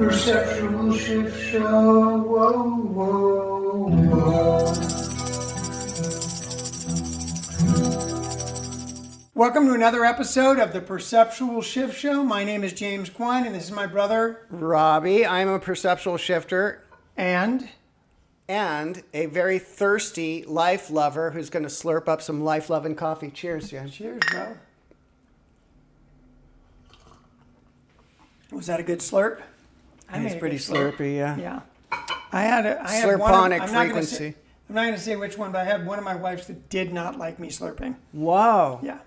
Perceptual Shift Show. Whoa, whoa, whoa. Welcome to another episode of the Perceptual Shift Show. My name is James Quine, and this is my brother, Robbie. I'm a perceptual shifter and a very thirsty life lover who's going to slurp up some life-loving coffee. Cheers, Jen. Cheers, bro. Was that a good slurp? It's pretty slurpy, yeah. Yeah. I had Slurponic frequency. I'm not going to say which one, but I had one of my wives that did not like me slurping. Whoa. Yeah.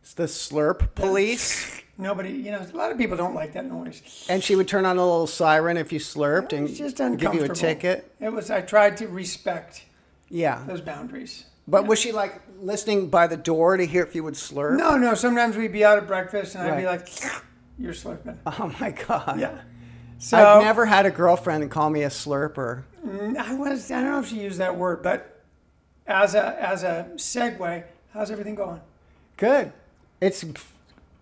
It's the slurp police. Nobody, a lot of people don't like that noise. And she would turn on a little siren if you slurped and just give you a ticket. I tried to respect Yeah. those boundaries. But was she like listening by the door to hear if you would slurp? No. Sometimes we'd be out at breakfast and I'd be like, you're slurping. Oh my God. Yeah. So I've never had a girlfriend call me a slurper. I don't know if she used that word, but as a segue, how's everything going? Good. It's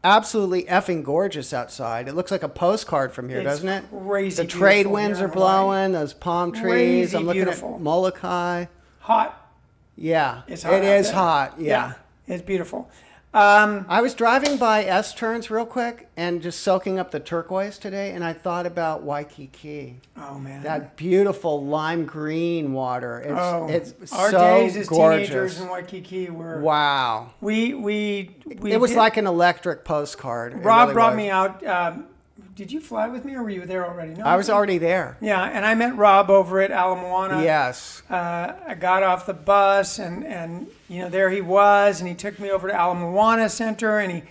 absolutely effing gorgeous outside. It looks like a postcard from here, doesn't it? Crazy. The trade winds are blowing, those palm trees. Crazy I'm looking beautiful. at Molokai. Hot. Yeah. It's hot. It is hot. Yeah. It's beautiful. I was driving by S-turns real quick and just soaking up the turquoise today, and I thought about Waikiki. Oh man. That beautiful lime green water. It's our so days as gorgeous. teenagers in Waikiki were Wow. It was like an electric postcard. Rob brought me out. Did you fly with me, or were you there already? No, I was already there. Yeah, and I met Rob over at Ala Moana. Yes. I got off the bus, and there he was, and he took me over to Ala Moana Center, and he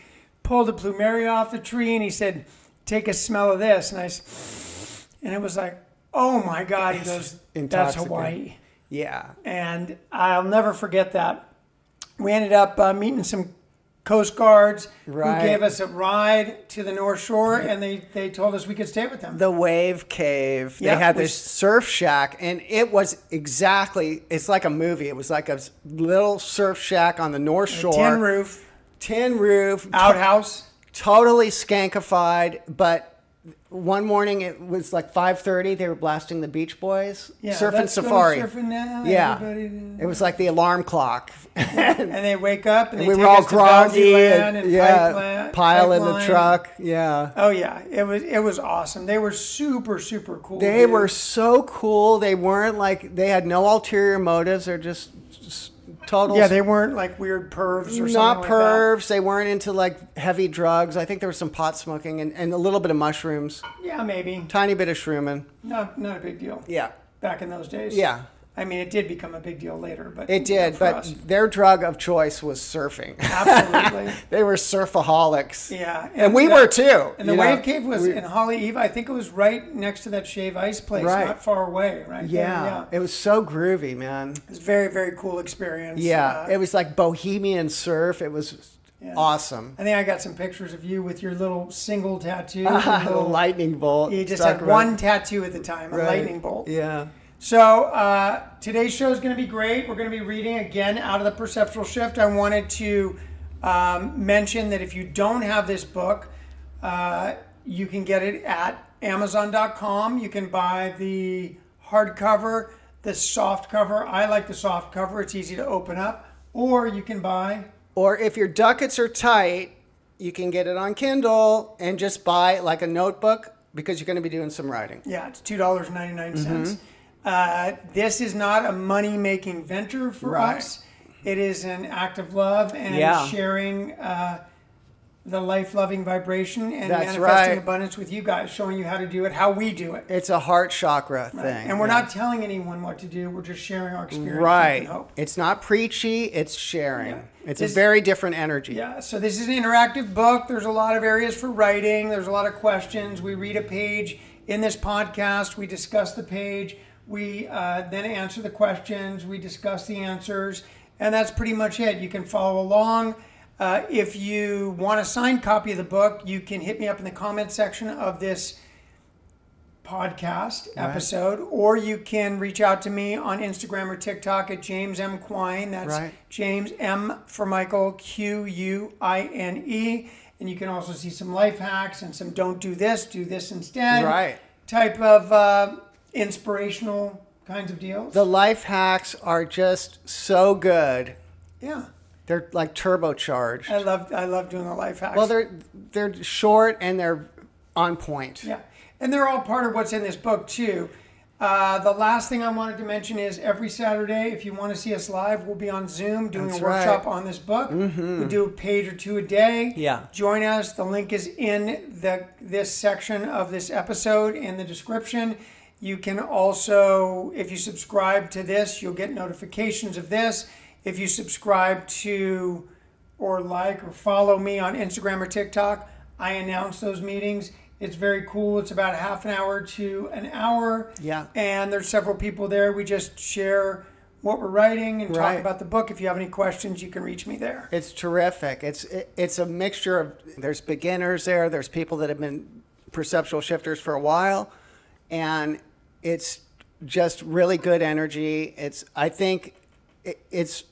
pulled a plumeria off the tree, and he said, "Take a smell of this," and it was like, "Oh my God!" He goes, "That's Hawaii." Yeah. And I'll never forget that. We ended up meeting some Coast Guards who gave us a ride to the North Shore, and they told us we could stay with them. The Wave Cave. They had this surf shack, and it was it's like a movie. It was like a little surf shack on the North Shore. Tin roof. Outhouse. Totally skankified, but one morning it was like 5:30. They were blasting the Beach Boys. Surfing Safari. Surfing now, It was like the alarm clock. And they wake up and we were all groggy and pile in the truck. Yeah. Oh yeah, it was awesome. They were super super cool. They were so cool. They weren't like they had no ulterior motives. They're just total. Yeah, they weren't like weird pervs or something. Not like pervs. That. They weren't into like heavy drugs. I think there was some pot smoking and a little bit of mushrooms. Yeah, maybe. Tiny bit of shrooming. Not a big deal. Yeah. Back in those days. Yeah. I mean, it did become a big deal later, but it did. But their drug of choice was surfing. Absolutely, they were surfaholics. Yeah, and we were too. And the Wave Cave was in Haleiwa. I think it was right next to that Shave Ice place, not far away. Right? Yeah, it was so groovy, man. It was a very very cool experience. Yeah, it was like bohemian surf. It was awesome. I think I got some pictures of you with your little single tattoo, little lightning bolt. You just had one tattoo at the time, a lightning bolt. Yeah. So today's show is going to be great. We're going to be reading again out of the Perceptual Shift. I wanted to mention that if you don't have this book, you can get it at Amazon.com. You can buy the hardcover, the soft cover. I like the soft cover. It's easy to open up. Or you can buy... Or if your ducats are tight, you can get it on Kindle and just buy like a notebook because you're going to be doing some writing. Yeah, it's $2.99. This is not a money-making venture for us. It is an act of love and sharing the life-loving vibration and manifesting abundance with you guys, showing you how to do it, how we do it. It's a heart chakra thing. And we're not telling anyone what to do. We're just sharing our experience. Right. It's not preachy. It's sharing. Yeah. It's a very different energy. Yeah. So this is an interactive book. There's a lot of areas for writing. There's a lot of questions. We read a page in this podcast. We discuss the page. We then answer the questions. We discuss the answers. And that's pretty much it. You can follow along. If you want a signed copy of the book, you can hit me up in the comment section of this podcast episode, or you can reach out to me on Instagram or TikTok at James M. Quine. That's James M for Michael, Quine. And you can also see some life hacks and some don't do this instead. Right. Type of inspirational kinds of deals. The life hacks are just so good. Yeah. They're like turbocharged. I love doing the life hacks. Well, they're short and they're on point. Yeah. And they're all part of what's in this book too. The last thing I wanted to mention is every Saturday, if you want to see us live, we'll be on Zoom doing a workshop on this book. Mm-hmm. We do a page or two a day. Yeah. Join us. The link is in this section of this episode in the description. You can also, if you subscribe to this, you'll get notifications of this. If you subscribe to or like or follow me on Instagram or TikTok, I announce those meetings. It's very cool. It's about half an hour to an hour. Yeah. And there's several people there. We just share what we're writing and talk about the book. If you have any questions, you can reach me there. It's terrific. It's a mixture of, there's beginners there, there's people that have been perceptual shifters for a while, and it's just really good energy. I think it's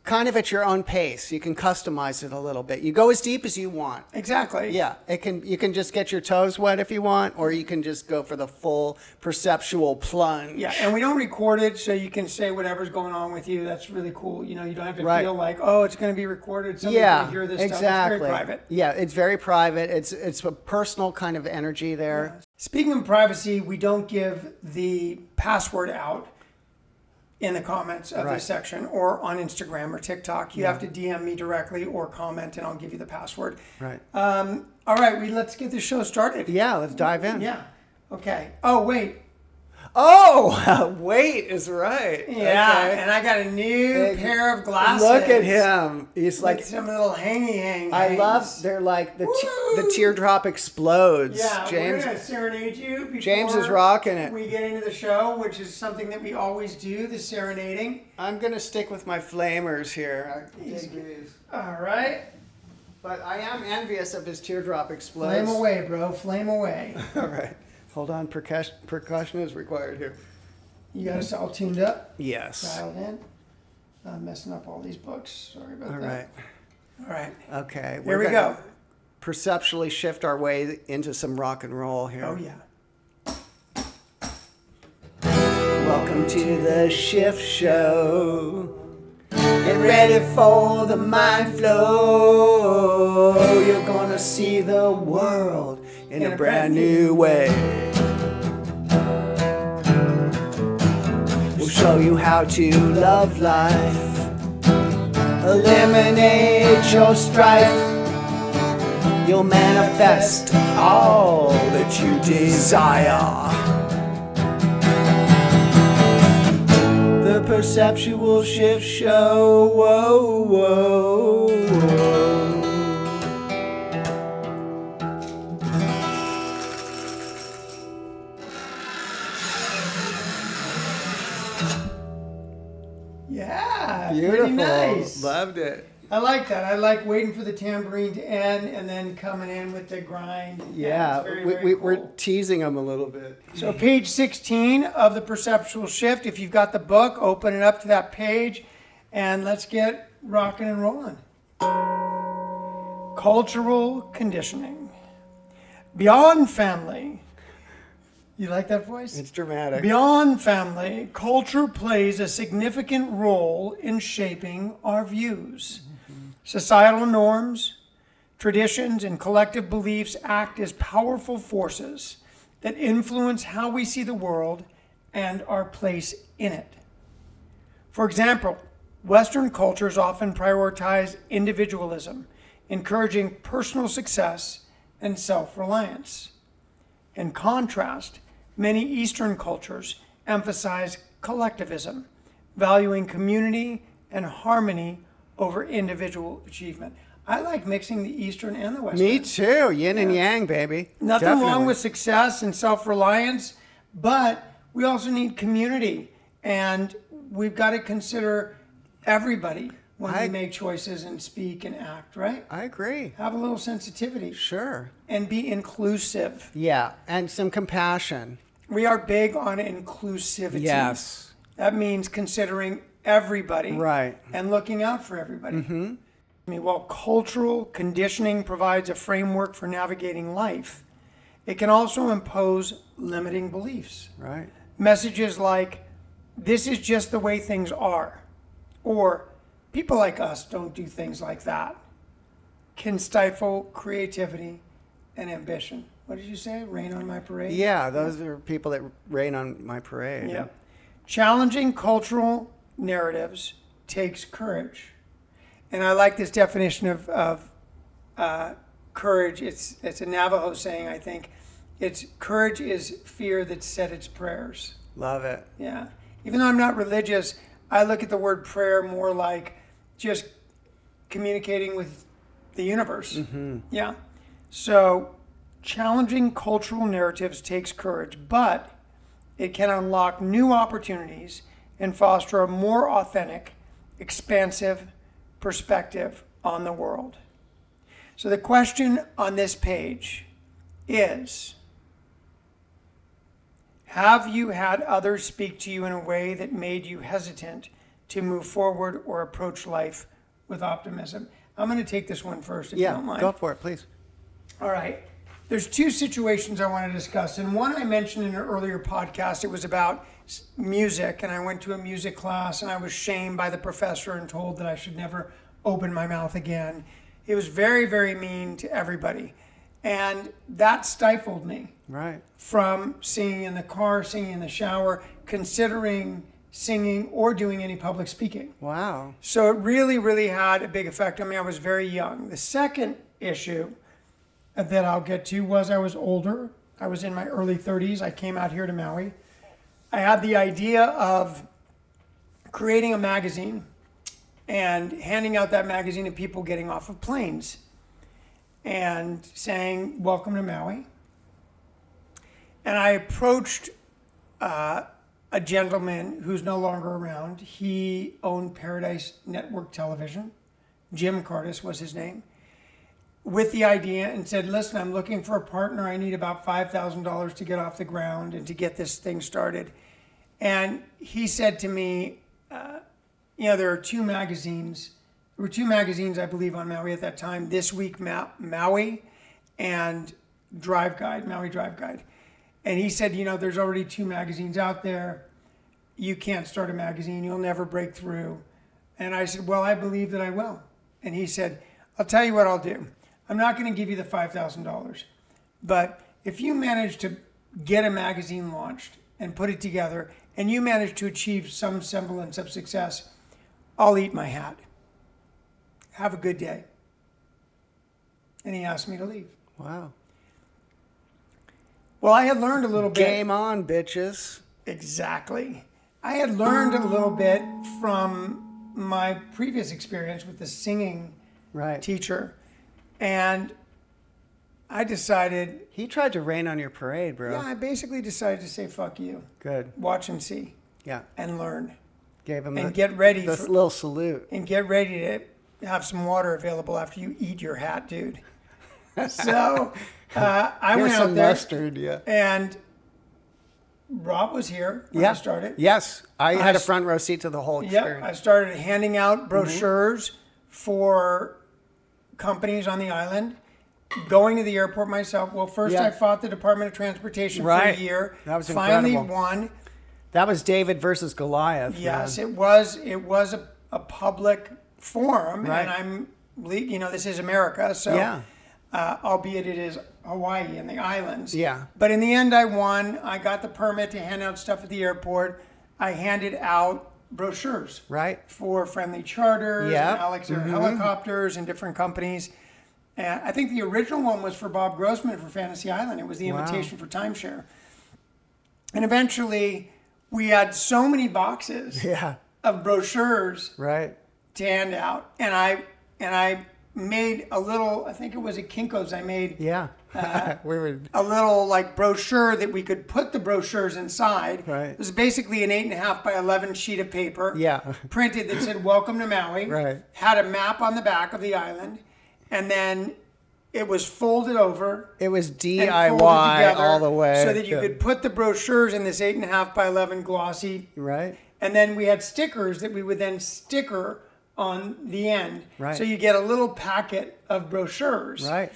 kind of at your own pace. You can customize it a little bit. You go as deep as you want. Exactly. Yeah, you can just get your toes wet if you want, or you can just go for the full perceptual plunge. Yeah, and we don't record it, so you can say whatever's going on with you. That's really cool. You don't have to feel like, oh, it's going to be recorded. Somebody's going to hear this exactly. stuff. It's very private. Yeah, it's very private. It's a personal kind of energy there. Yeah. Speaking of privacy, we don't give the password out in the comments of this section or on Instagram or TikTok. You have to DM me directly or comment, and I'll give you the password. Right. All right, let's get this show started. Yeah, let's dive in. Yeah. Okay. Oh, wait. Oh, wait is right. Yeah, okay. and I got a new pair of glasses. Look at him. He's like like some little hangs. I love. They're like the teardrop explodes. Yeah, James, we're gonna serenade you. Before James is rocking it. We get into the show, which is something that we always do, the serenading. I'm gonna stick with my flamers here. All right. But I am envious of his teardrop explodes. Flame away, bro. Flame away. All right. Hold on. Percussion is required here. You got us all tuned up? Yes. Dialed in? I'm messing up all these books. Sorry about that. Right. All right. Okay. Here we go. Perceptually shift our way into some rock and roll here. Oh, yeah. Welcome to the Shift Show. Get ready for the mind flow. You're gonna see the world in a brand new way. We'll show you how to love life. Eliminate your strife. You'll manifest all that you desire. The Perceptual Shift Show. Whoa, whoa, whoa. Yeah, Beautiful. pretty nice. Loved it. I like that. I like waiting for the tambourine to end and then coming in with the grind. Yeah, it's very, very we're cool. teasing them a little bit. So page 16 of the Perceptual Shift. If you've got the book, open it up to that page and let's get rocking and rolling. Cultural conditioning. Beyond family. You like that voice? It's dramatic. Beyond family, culture plays a significant role in shaping our views. Societal norms, traditions, and collective beliefs act as powerful forces that influence how we see the world and our place in it. For example, Western cultures often prioritize individualism, encouraging personal success and self-reliance. In contrast, many Eastern cultures emphasize collectivism, valuing community and harmony over individual achievement. I like mixing the Eastern and the Western. Me too. Yin and yang, baby. Nothing Definitely. wrong with success and self-reliance, but we also need community, and we've got to consider everybody when we make choices and speak and act, right? I agree. Have a little sensitivity. Sure. And be inclusive. Yeah, and some compassion. We are big on inclusivity. Yes. That means considering everybody. Right. And looking out for everybody. Mm-hmm. While cultural conditioning provides a framework for navigating life, it can also impose limiting beliefs. Right. Messages like, this is just the way things are, or people like us don't do things like that, can stifle creativity and ambition. What did you say? Rain on my parade? Yeah, those are people that rain on my parade. Yeah. Challenging cultural narratives takes courage. And I like this definition of courage. It's a Navajo saying, I think. It's courage is fear that said its prayers. Love it. Yeah. Even though I'm not religious, I look at the word prayer more like just communicating with the universe. Mm-hmm. Yeah. So challenging cultural narratives takes courage, but it can unlock new opportunities and foster a more authentic, expansive perspective on the world. So the question on this page is, have you had others speak to you in a way that made you hesitant to move forward or approach life with optimism? I'm going to take this one first, if you don't mind. Go for it, please. All right. There's two situations I want to discuss. And one I mentioned in an earlier podcast. It was about music. And I went to a music class and I was shamed by the professor and told that I should never open my mouth again. It was very, very mean to everybody. And that stifled me. Right. From singing in the car, singing in the shower, considering singing or doing any public speaking. Wow. So it really, really had a big effect on me. I was very young. The second issue that I'll get to was I was older. I was in my early 30s. I came out here to Maui. I had the idea of creating a magazine and handing out that magazine to people getting off of planes and saying, welcome to Maui. And I approached a gentleman who's no longer around. He owned Paradise Network Television. Jim Curtis was his name. With the idea and said, listen, I'm looking for a partner. I need about $5,000 to get off the ground and to get this thing started. And he said to me, there are two magazines. There were two magazines, I believe, on Maui at that time. This Week Maui and Drive Guide, Maui Drive Guide. And he said, there's already two magazines out there. You can't start a magazine. You'll never break through. And I said, well, I believe that I will. And he said, I'll tell you what I'll do. I'm not going to give you the $5,000. But if you manage to get a magazine launched and put it together, and you manage to achieve some semblance of success, I'll eat my hat. Have a good day. And he asked me to leave. Wow. Well, I had learned a little bit. Game on, bitches. Exactly. I had learned a little bit from my previous experience with the singing teacher. And I decided... He tried to rain on your parade, bro. Yeah, I basically decided to say, fuck you. Good. Watch and see. Yeah. And learn. Gave him get ready this little salute. And get ready to have some water available after you eat your hat, dude. So... I went out there, mustard, and Rob was here when I started. Yes, I had a front row seat to the whole experience. Yeah, I started handing out brochures for companies on the island, going to the airport myself. Well, first I fought the Department of Transportation for a year. That was finally incredible. Won. That was David versus Goliath. Yes, man. It was a public forum, and I'm this is America, so albeit it is Hawaii and the islands. Yeah. But in the end, I won. I got the permit to hand out stuff at the airport. I handed out brochures. Right. For Friendly Charters and Alex Air Helicopters and different companies. And I think the original one was for Bob Grossman for Fantasy Island. It was the invitation for timeshare. And eventually, we had so many boxes of brochures to hand out. And I made a little, I think it was at Kinko's, I made a little brochure that we could put the brochures inside. Right. It was basically an 8.5 by 11 sheet of paper printed that said, welcome to Maui. Right. Had a map on the back of the island. And then it was folded over. It was DIY all the way. So that you could put the brochures in this 8.5 by 11 glossy. Right. And then we had stickers that we would then sticker on the end. Right. So you get a little packet of brochures. Right.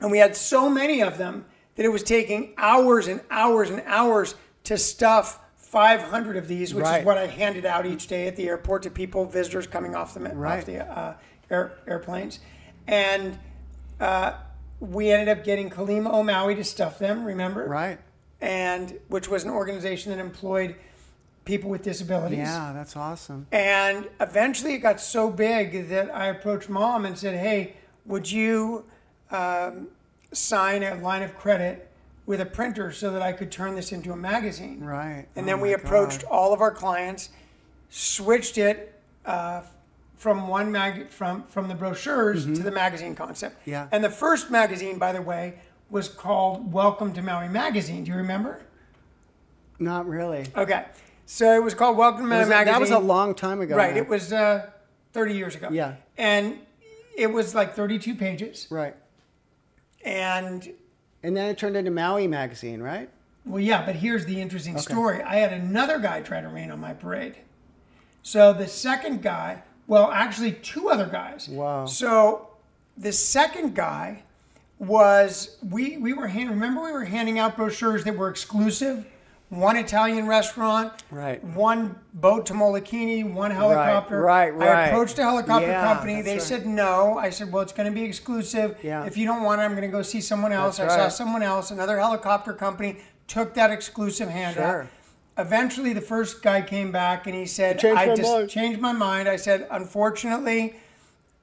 And we had so many of them that it was taking hours and hours and hours to stuff 500 of these, which Right. is what I handed out each day at the airport to people, visitors coming off the airplanes. And we ended up getting Kalima O'Maui to stuff them, remember? Right. And which was an organization that employed people with disabilities. Yeah, that's awesome. And eventually it got so big that I approached Mom and said, hey, would you sign a line of credit with a printer so that I could turn this into a magazine? Right. And Oh then we my approached God. all of our clients, switched it from from the brochures to the magazine concept. Yeah. And the first magazine, by the way, was called Welcome to Maui Magazine. Do you remember? Not really. Okay. So it was called Welcome to Maui Magazine. That was a long time ago. Right. man. It was 30 years ago. Yeah. And it was like 32 pages. Right. And, And then it turned into Maui Magazine, right? well, yeah, but here's the interesting story. I had another guy try to rain on my parade. So the second guy, well, actually two other guys. Wow. So the second guy was, we were handing out brochures that were exclusive. One Italian restaurant, Right. one boat to Molokini, one helicopter. right. I approached a helicopter Yeah, company. that's They right. said no. I said, well, it's going to be exclusive. Yeah. If you don't want it, I'm going to go see someone else. That's I saw right. someone else. Another helicopter company took that exclusive handout. Sure. Eventually, the first guy came back and he said, Changed I my just mind." changed my mind. I said, unfortunately.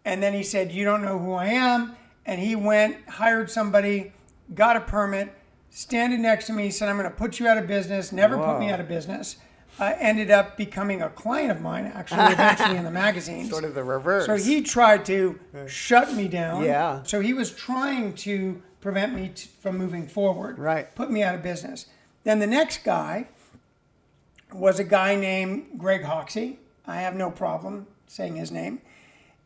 And then he said, you don't know who I am. And he went, hired somebody, got a permit, standing next to me, said, I'm going to put you out of business, never put me Whoa. out of business. Ended up becoming a client of mine, actually, eventually in the magazines. Sort of the reverse. So he tried to shut me down. Yeah. So he was trying to prevent me from moving forward. Right. Put me out of business. Then the next guy was a guy named Greg Hoxie. I have no problem saying his name.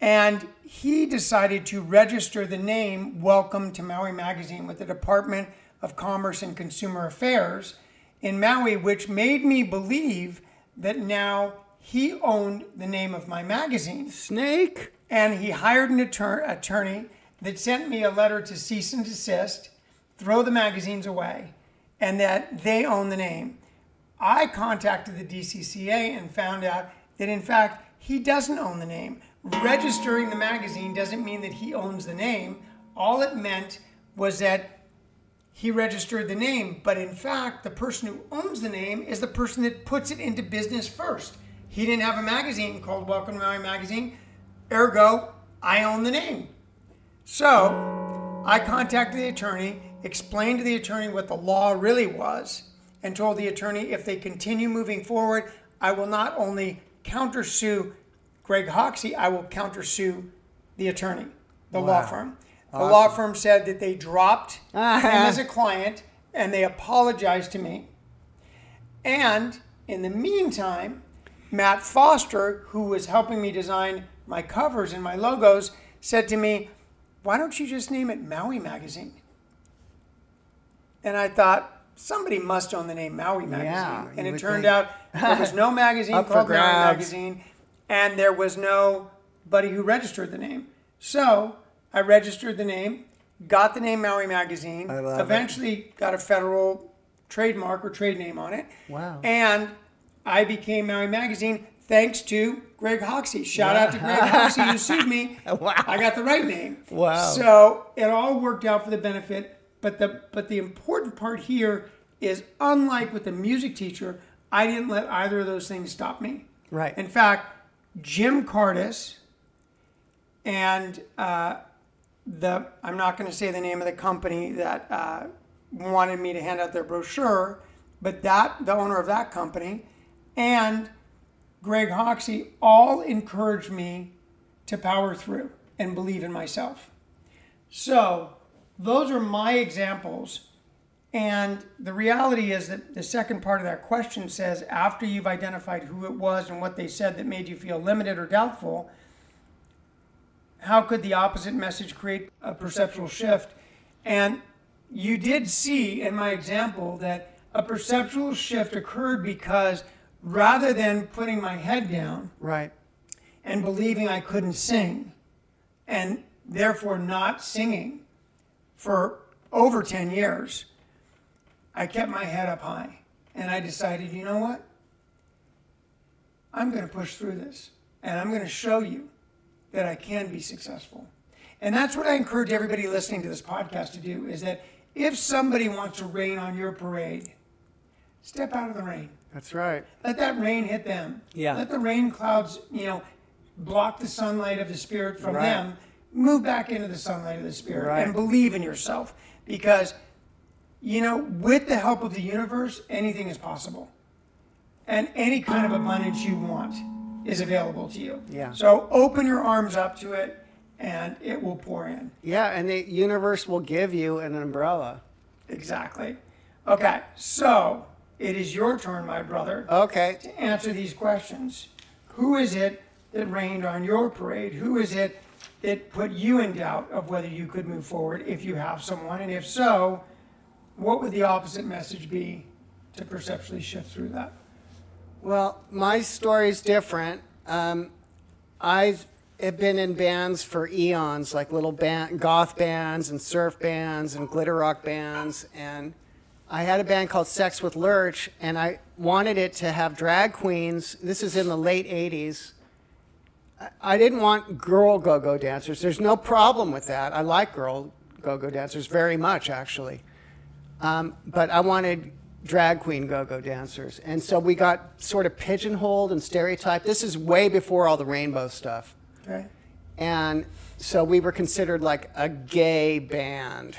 And he decided to register the name Welcome to Maui Magazine with the Department of Commerce and Consumer Affairs in Maui, which made me believe that now he owned the name of my magazine. Snake. And he hired an attorney that sent me a letter to cease and desist, throw the magazines away, and that they own the name. I contacted the DCCA and found out that, in fact, he doesn't own the name. Registering the magazine doesn't mean that he owns the name. All it meant was that he registered the name, but in fact, the person who owns the name is the person that puts it into business first. He didn't have a magazine called Welcome to Maui Magazine, ergo, I own the name. So I contacted the attorney, explained to the attorney what the law really was, and told the attorney if they continue moving forward, I will not only countersue Greg Hoxie, I will countersue the attorney, the law firm. The law firm said that they dropped him as a client and they apologized to me. And in the meantime, Matt Foster, who was helping me design my covers and my logos, said to me, why don't you just name it Maui Magazine? And I thought, somebody must own the name Maui Magazine. Yeah, And you it would turned think. out there was no magazine Up for called Maui grabs. Magazine, and there was nobody who registered the name. So I registered the name, got the name Maui Magazine, I love it. eventually got a federal trademark or trade name on it. Wow. And I became Maui Magazine thanks to Greg Hoxie. Shout out to Greg Hoxie who sued me. Wow. I got the right name. Wow. So it all worked out for the benefit. But the important part here is, unlike with the music teacher, I didn't let either of those things stop me. Right. In fact, Jim Cardis and I'm not going to say the name of the company that wanted me to hand out their brochure, but the owner of that company and Greg Hoxie all encouraged me to power through and believe in myself. So those are my examples. And the reality is that the second part of that question says, after you've identified who it was and what they said that made you feel limited or doubtful, how could the opposite message create a perceptual shift? And you did see in my example that a perceptual shift occurred because rather than putting my head down Right. and believing I couldn't sing, and therefore not singing for over 10 years, I kept my head up high. And I decided, you know what? I'm going to push through this. And I'm going to show you that I can be successful. And that's what I encourage everybody listening to this podcast to do, is that if somebody wants to rain on your parade, step out of the rain. That's right. Let that rain hit them. Yeah. Let the rain clouds, block the sunlight of the Spirit from Right. them. Move back into the sunlight of the Spirit Right. and believe in yourself. Because, with the help of the universe, anything is possible. And any kind of abundance you want is available to you. Yeah. So open your arms up to it, and it will pour in. Yeah, and the universe will give you an umbrella. Exactly. Okay, so it is your turn, my brother, Okay. to answer these questions. Who is it that rained on your parade? Who is it that put you in doubt of whether you could move forward if you have someone? And if so, what would the opposite message be to perceptually shift through that? Well, my story's different. I've been in bands for eons, like little goth bands and surf bands and glitter rock bands. And I had a band called Sex with Lurch, and I wanted it to have drag queens. This is in the late 80s. I didn't want girl go-go dancers. There's no problem with that. I like girl go-go dancers very much, actually. But I wanted drag queen go-go dancers. And so we got sort of pigeonholed and stereotyped. This is way before all the rainbow stuff. Okay. And so we were considered like a gay band.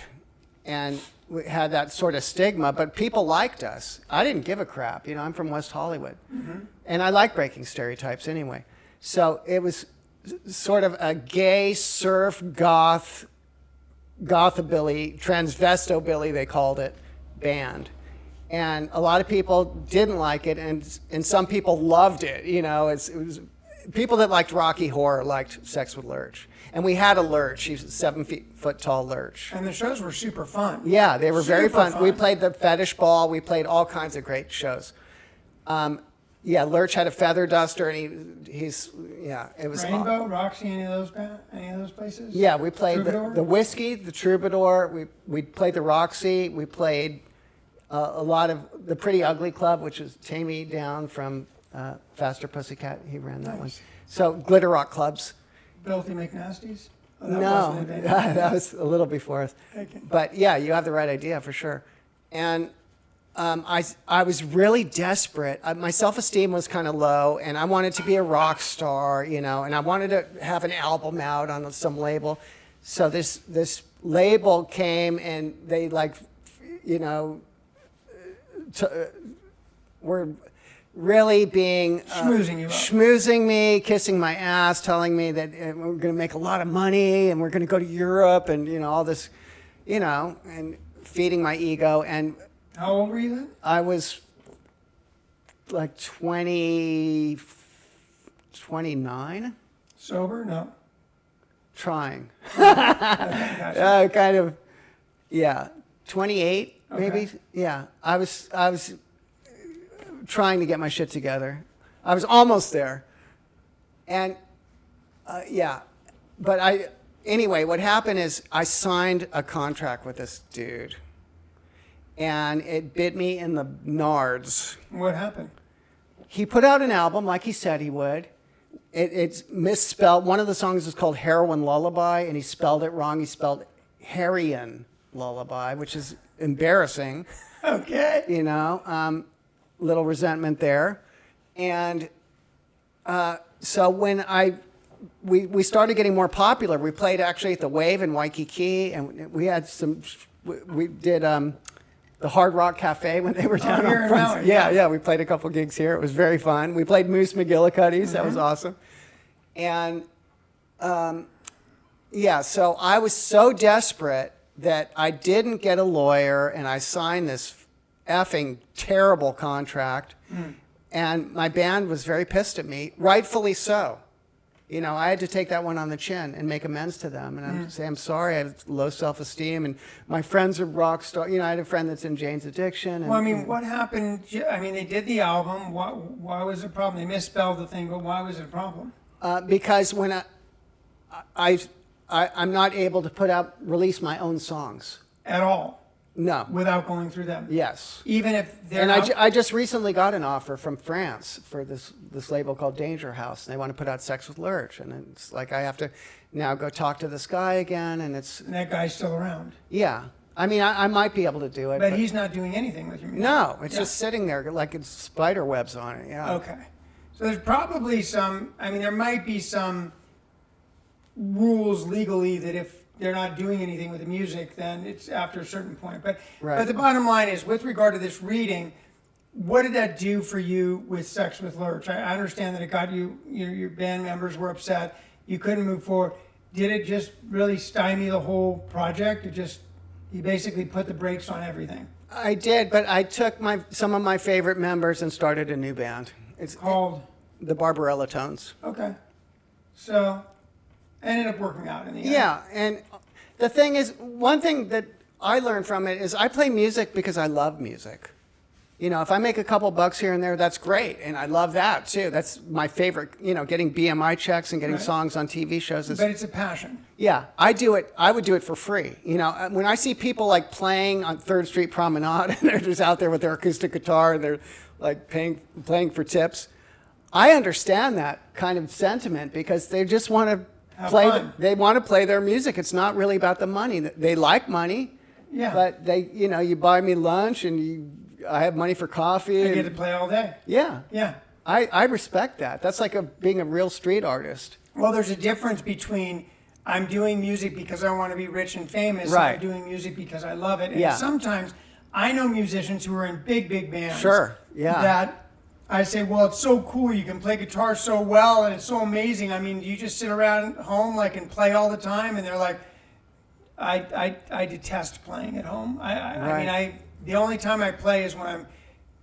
And we had that sort of stigma, but people liked us. I didn't give a crap. I'm from West Hollywood. Mm-hmm. And I like breaking stereotypes anyway. So it was sort of a gay surf gothabilly, transvestobilly they called it, band. And a lot of people didn't like it, and some people loved it. It was people that liked Rocky Horror liked Sex with Lurch. And we had a Lurch. She's a 7-foot tall Lurch. And the shows were super fun. Yeah, they were very Super fun. We played the Fetish Ball. We played all kinds of great shows. Lurch had a feather duster, and it was Rainbow, Roxy, any of those places? Yeah, we played Troubadour? the Whiskey, the Troubadour. We played the Roxy. We played a lot of the Pretty Ugly Club, which was Tammy Down from Faster Pussycat. He ran that one. So glitter rock clubs. Filthy McNasties? Oh, No, that was a little before us. Okay. But yeah, you have the right idea for sure. And I was really desperate. My self-esteem was kind of low, and I wanted to be a rock star, and I wanted to have an album out on some label. So this label came, and they were really being schmoozing me, kissing my ass, telling me that we're going to make a lot of money and we're going to go to Europe and all this, and feeding my ego. And how old were you then? I was like 29. Sober? No. Trying. Gotcha. Kind of, yeah. 28, maybe. Okay. Yeah. I was trying to get my shit together. I was almost there. And, But anyway, what happened is I signed a contract with this dude. And it bit me in the nards. What happened? He put out an album like he said he would. It's misspelled. One of the songs is called Heroin Lullaby, and he spelled it wrong. He spelled Herian Lullaby, which is embarrassing. Okay. Little resentment there. And so when we started getting more popular, we played actually at the Wave in Waikiki, and we had we did the Hard Rock Cafe when they were down here on in Front. Maui, Yeah, we played a couple gigs here. It was very fun. We played Moose McGillicuddy's. That was awesome. And so I was so desperate that I didn't get a lawyer, and I signed this effing terrible contract. And my band was very pissed at me, rightfully so. I had to take that one on the chin and make amends to them. And say, I'm sorry, I have low self-esteem. And my friends are rock stars. I had a friend that's in Jane's Addiction. And, what happened? They did the album. Why was it a problem? They misspelled the thing, but why was it a problem? Because when I'm not able to release my own songs. At all, No. without going through them. Yes. Even if they're And not, I just recently got an offer from France for this label called Danger House, and they want to put out Sex with Lurch, and it's like I have to now go talk to this guy again, and it's and that guy's still around. yeah. I mean, I might be able to do it, But he's not doing anything with your music. no, it's Yeah. just sitting there like it's spider webs on it. Yeah. Okay. So there's probably there might be some rules legally that if they're not doing anything with the music, then it's after a certain point. But Right. the bottom line is, with regard to this reading, what did that do for you with Sex with Lurch? I understand that it got your band members were upset. You couldn't move forward. Did it just really stymie the whole project? You basically put the brakes on everything. I did, but I took some of my favorite members and started a new band. It's Called, the Barbarella Tones. okay. So, ended up working out in the end. Yeah, and the thing is, one thing that I learned from it is I play music because I love music. You know, if I make a couple bucks here and there, that's great, and I love that too. That's my favorite. You know, getting BMI checks and getting Right. songs on TV shows is. But it's a passion. Yeah, I do it. I would do it for free. You know, when I see people like playing on 3rd Street Promenade and they're just out there with their acoustic guitar and they're like playing for tips, I understand that kind of sentiment because they just want to Have play. fun. They want to play their music. It's not really about the money. They like money, Yeah. but you buy me lunch and I have money for coffee. I and- get to play all day. yeah, Yeah. I respect that. That's like being a real street artist. Well, there's a difference between I'm doing music because I want to be rich and famous, Right. and I'm doing music because I love it. And Yeah. sometimes I know musicians who are in big bands. Sure, yeah. That I say, well, it's so cool. You can play guitar so well, and it's so amazing. I mean, you just sit around home and play all the time, and they're like, I detest playing at home. The only time I play is when I'm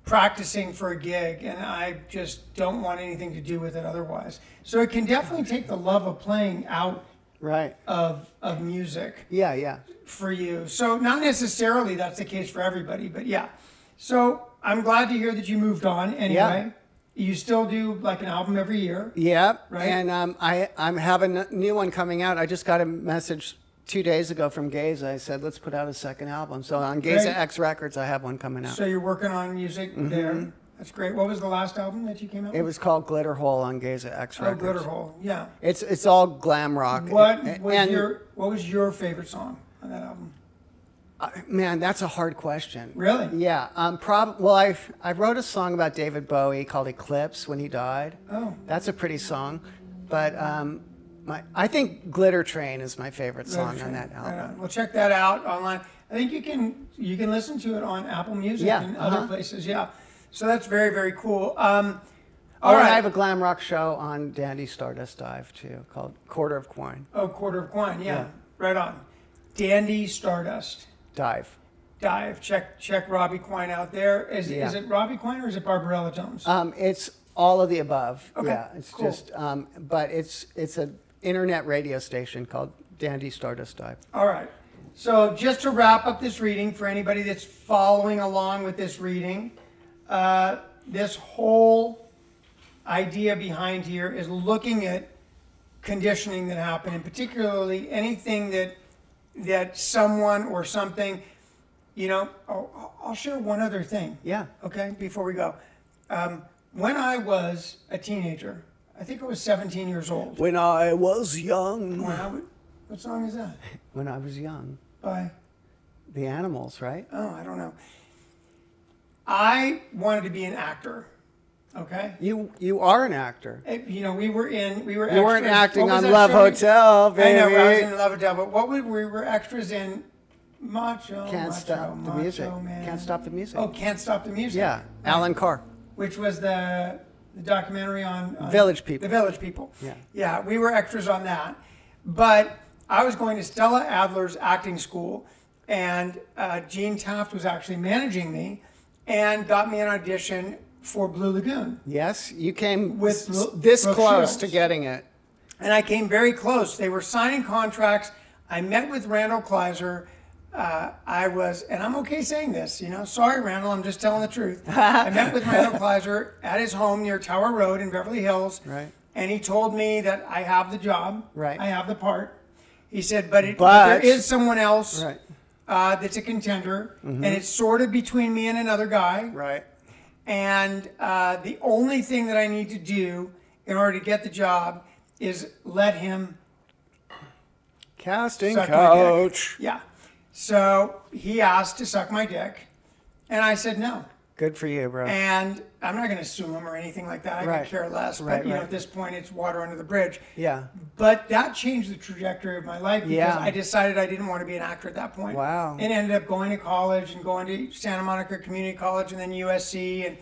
practicing for a gig, and I just don't want anything to do with it otherwise. So it can definitely take the love of playing out Right. of music Yeah. for you. So not necessarily that's the case for everybody, but yeah. So I'm glad to hear that you moved on anyway. You still do like an album every year. Yep. Right. And I'm having a new one coming out. I just got a message 2 days ago from Gaze. I said, let's put out a second album. So on Gaze Great. X Records, I have one coming out. So you're working on music there. That's great. What was the last album that you came out It with? was called Glitter Hole on Gaze X Records. Glitter Hole. Yeah. It's all glam rock. What And- was your favorite song on that album? Man, that's a hard question. Really? Yeah. I wrote a song about David Bowie called Eclipse when he died. Oh. That's a pretty song. But I think Glitter Train is my favorite song Glitter on Train. that album. Right on. Well, check that out online. I think you can listen to it on Apple Music Yeah, and other places. Yeah. So that's very, very cool. Oh, All and right. I have a glam rock show on Dandy Stardust Dive too, called Quarter of Quine. Oh, Quarter of Quine. Yeah. Yeah. Right on. Dandy Stardust Dive. Dive. Check Robbie Quine out there. Is it Robbie Quine or is it Barbarella Tones? It's all of the above. Okay, Yeah, it's cool. just, but it's an internet radio station called Dandy Stardust Dive. All right. So just to wrap up this reading, for anybody that's following along with this reading, this whole idea behind here is looking at conditioning that happened, and particularly anything that someone or something, I'll share one other thing. Yeah. Okay, before we go. When I was a teenager, I think I was 17 years old. When I was young. What song is that? When I was young. By? The Animals, right? Oh, I don't know. I wanted to be an actor. Okay. You are an actor. We were You extras. weren't acting What was on that Love show? Hotel, baby. I know, I was in Love Hotel, but we were extras in Macho. Can't Macho, Stop the Macho Music. Man. Can't Stop the Music. Oh, Can't Stop the Music. Yeah, Alan Carr. Which was the documentary on Village People. The Village People. Yeah. Yeah, we were extras on that. But I was going to Stella Adler's acting school, and Gene Taft was actually managing me and got me an audition for Blue Lagoon. Yes, you came With this Brooke close Shields. to getting it. And I came very close. They were signing contracts. I met with Randall Kleiser. And I'm okay saying this, sorry, Randall, I'm just telling the truth. I met with Randall Kleiser at his home near Tower Road in Beverly Hills. Right. and he told me that I have the job. Right. I have the part. He said, but But- there is someone else Right. that's a contender, and it's sort of between me and another guy. Right. And the only thing that I need to do in order to get the job is let him Casting suck my couch. dick. Yeah. So he asked to suck my dick, and I said no. Good for you, bro. And I'm not going to sue him or anything like that. I Right. could care less. Right, But you know, right. at this point, it's water under the bridge. Yeah. But that changed the trajectory of my life because Yeah. I decided I didn't want to be an actor at that point. Wow. And ended up going to college and going to Santa Monica Community College and then USC and,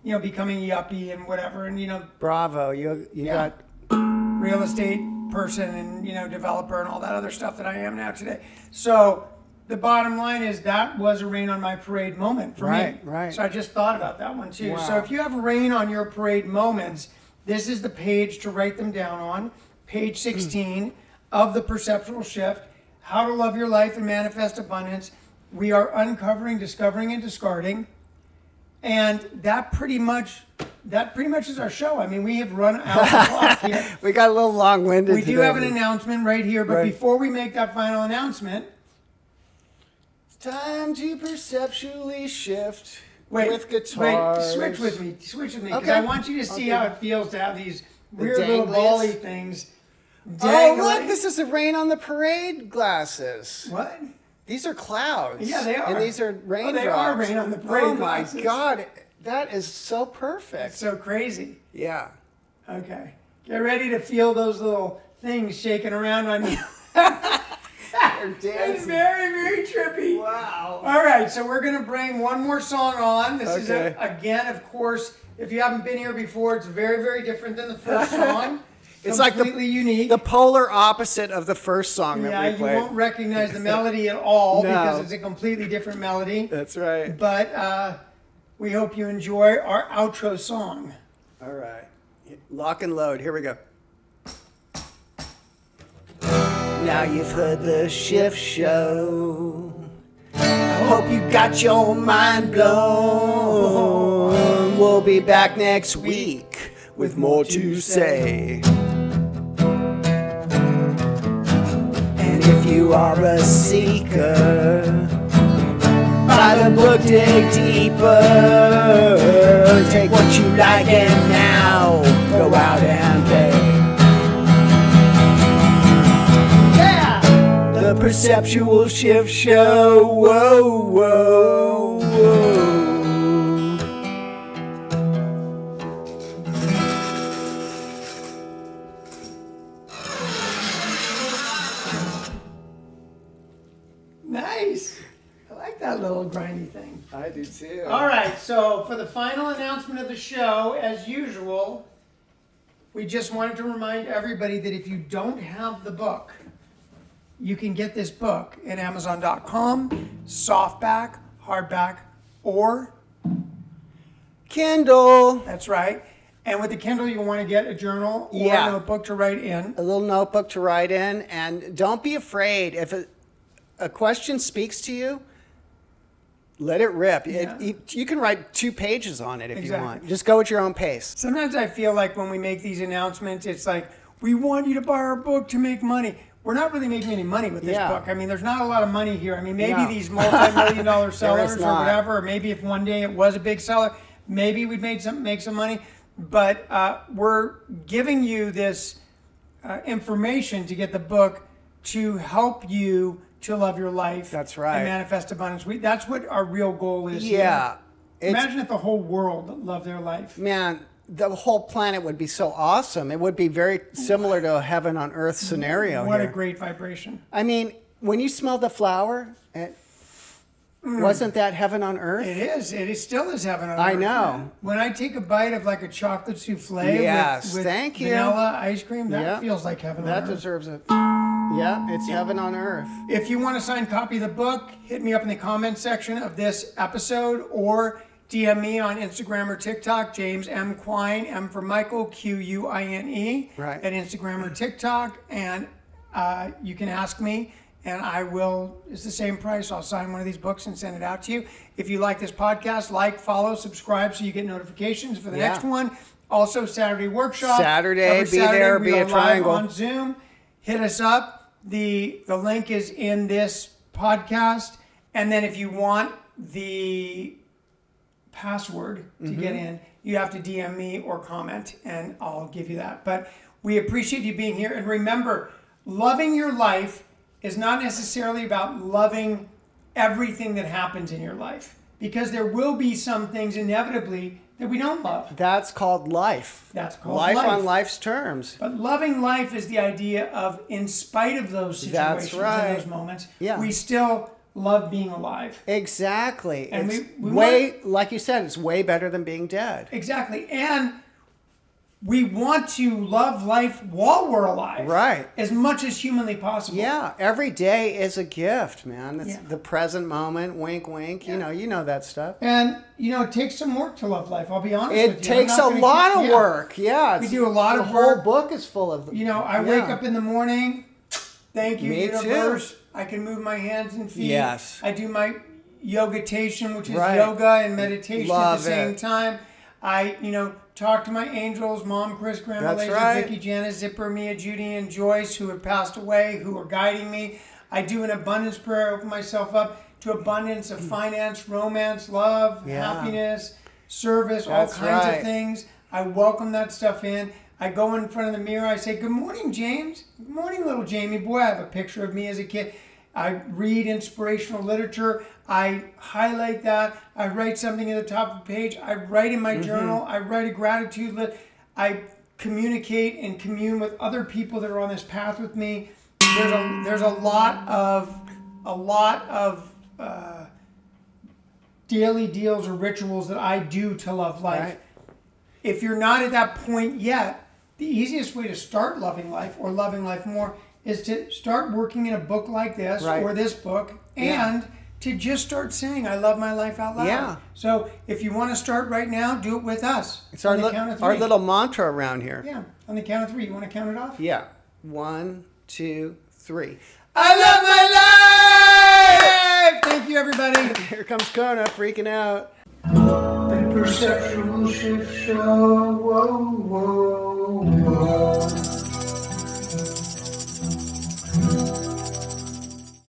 you know, becoming a yuppie and whatever. And, you know, Bravo. You Yeah. got real estate person and, you know, developer and all that other stuff that I am now today. So the bottom line is that was a rain on my parade moment for me. Right, right. So I just thought about that one too. Wow. So if you have rain on your parade moments, this is the page to write them down on. Page 16 of the Perceptual Shift, How to Love Your Life and Manifest Abundance. We are uncovering, discovering, and discarding. And that pretty much is our show. I mean, we have run out the clock here. we got a little long-winded We do today. have an announcement right here, but Right. before we make that final announcement, It's time to perceptually shift wait, with guitars. switch with me, because Okay. I want you to see Okay. how it feels to have these weird little danglies. bally things Oh, dangling. look, this is the rain on the parade glasses. What? These are clouds. Yeah, they are. And these are raindrops. they are rain on the parade Oh my glasses. God, that is so perfect. It's so crazy. Yeah. Okay, get ready to feel those little things shaking around on you. They're It's dancing. very, very trippy. Wow. All right, so we're going to bring one more song on. This is, Okay. again, of course, if you haven't been here before, it's very, very different than the first song. It's like completely unique. the polar opposite of the first song that Yeah, we you played. won't recognize the melody at all No. because it's a completely different melody. That's right. But we hope you enjoy our outro song. All right. Lock and load. Here we go. Now you've heard the Shift Show. I hope you got your mind blown. We'll be back next week with more to say. And if you are a seeker, buy the book, dig deeper. Take what you like and now go out and play. The Perceptual Shift Show. Whoa, whoa, whoa. Nice. I like that little grindy thing. I do too. All right, so for the final announcement of the show, as usual, we just wanted to remind everybody that if you don't have the book, you can get this book at Amazon.com, softback, hardback, or Kindle. that's right. And with the Kindle, you'll want to get a journal or Yeah. a notebook to write in. A little notebook to write in, and don't be afraid. If a question speaks to you, let it rip. Yeah. You can write 2 pages on it if Exactly. you want. Just go at your own pace. Sometimes I feel like when we make these announcements, it's like, we want you to buy our book to make money. We're not really making any money with this Yeah. book. I mean, there's not a lot of money here. I mean, maybe No. these multi-million-dollar sellers or not. whatever, or maybe if one day it was a big seller, maybe we'd make some money. But we're giving you this information to get the book to help you to love your life. That's right. And manifest abundance. That's what our real goal is. Yeah. Here. Imagine if the whole world loved their life. Man, the whole planet would be so awesome. It would be very similar to a heaven on earth scenario What here. a great vibration. I mean, when you smell the flower, wasn't that heaven on earth? It is. It is still is heaven on I earth, know. man. When I take a bite of like a chocolate souffle Yes, with thank you. vanilla ice cream, that Yeah. feels like heaven That on earth. deserves it. Yeah, it's heaven on earth. If you want a signed copy of the book, hit me up in the comments section of this episode or DM me on Instagram or TikTok, James M. Quine, M for Michael, Quine, Right. at Instagram or TikTok. And you can ask me, and I will, it's the same price. I'll sign one of these books and send it out to you. If you like this podcast, like, follow, subscribe so you get notifications for the Yeah. next one. Also, Saturday workshop. Saturday, Every be Saturday there, we be are a live triangle. on Zoom. Hit us up. The link is in this podcast. And then if you want the password to get in, you have to DM me or comment, and I'll give you that. But we appreciate you being here. And remember, loving your life is not necessarily about loving everything that happens in your life, because there will be some things inevitably that we don't love. That's called life. That's called life. life. On life's terms. But loving life is the idea of, in spite of those situations right. and those moments, Yeah. we still love being alive. Exactly. And it's we way, like you said, it's way better than being dead. Exactly. And we want to love life while we're alive. Right. As much as humanly possible. Yeah, every day is a gift, man. It's Yeah. the present moment, wink, wink. Yeah. You know that stuff. And, it takes some work to love life. I'll be honest with you. It takes I'm not a gonna lot keep- of yeah. work. Yeah, We do a lot of The work. whole book is full of. I wake up in the morning. Thank you, Me universe. too. I can move my hands and feet. Yes. I do my yogatation, which is Right. yoga and meditation Love at the same it. time. I, talk to my angels, Mom, Chris, Grandma, That's Laser, right. Vicky, Janice, Zipper, Mia, Judy, and Joyce, who have passed away, who are guiding me. I do an abundance prayer, open myself up to abundance of finance, romance, love, Yeah. happiness, service, That's all kinds right. of things. I welcome that stuff in. I go in front of the mirror. I say, "Good morning, James. Good morning, little Jamie boy." I have a picture of me as a kid. I read inspirational literature. I highlight that. I write something at the top of the page. I write in my journal. I write a gratitude list. I communicate and commune with other people that are on this path with me. There's a lot of daily deals or rituals that I do to love life. Right. If you're not at that point yet, the easiest way to start loving life or loving life more is to start working in a book like this Right. or this book, Yeah. and to just start saying, "I love my life" out loud. Yeah. So if you want to start right now, do it with us. It's our, On the count of our three. little mantra around here. Yeah, on the count of three. You want to count it off? Yeah. 1, 2, 3. I love my life! Thank you, everybody. Here comes Kona freaking out. The Perceptual Shift Show. Whoa.